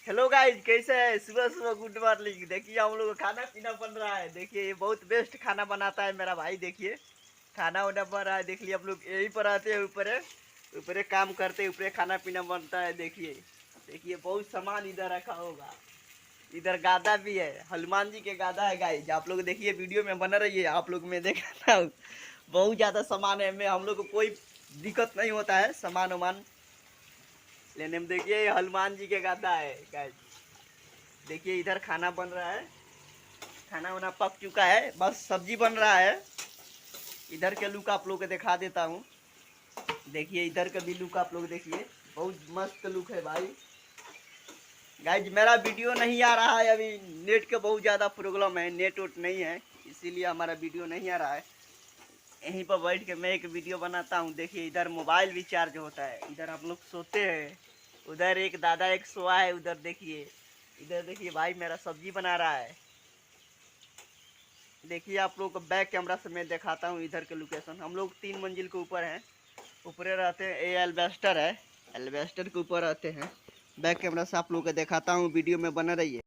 Hello guys, कैसे है? सुबह सुबह गुड मॉर्निंग। देखिए हम लोग का खाना पीना बन रहा है। देखिए ये बहुत बेस्ट खाना बनाता है मेरा भाई। देखिए खाना वाना बन रहा है। देखिए हम लोग यहीं पर आते हैं, ऊपर काम करते हैं, ऊपर खाना पीना बनता है। देखिए देखिए बहुत सामान इधर रखा होगा। इधर गादा भी है, हनुमान जी के गादा है गाइज। आप लोग देखिए वीडियो में बना रहिए। आप लोग में देखा बहुत ज़्यादा सामान है, में हम लोग को कोई दिक्कत नहीं होता है सामान वामान लेने में। देखिए हनुमान जी के गादा है गाइज। देखिए इधर खाना बन रहा है, खाना वाना पक चुका है, बस सब्जी बन रहा है। इधर के लुक आप लोग को दिखा देता हूँ। देखिए इधर का भी लुक आप लोग देखिए, बहुत मस्त लुक है भाई। गाइज मेरा वीडियो नहीं आ रहा है अभी, नेट का बहुत ज़्यादा प्रॉब्लम है, नेट वोट नहीं है, इसीलिए हमारा वीडियो नहीं आ रहा है। यहीं पर बैठ के मैं एक वीडियो बनाता हूँ। देखिए इधर मोबाइल भी चार्ज होता है, इधर आप लोग सोते हैं, उधर एक दादा एक सोआ है। उधर देखिए, इधर देखिए भाई मेरा सब्जी बना रहा है। देखिए आप लोग को बैक कैमरा से मैं दिखाता हूँ इधर के लोकेशन। हम लोग 3 मंजिल के ऊपर हैं, ऊपर रहते हैं। ये एल्वेस्टर है, एल्वेस्टर के ऊपर रहते हैं। बैक कैमरा से आप लोग को दिखाता हूँ, वीडियो में बना रहिए।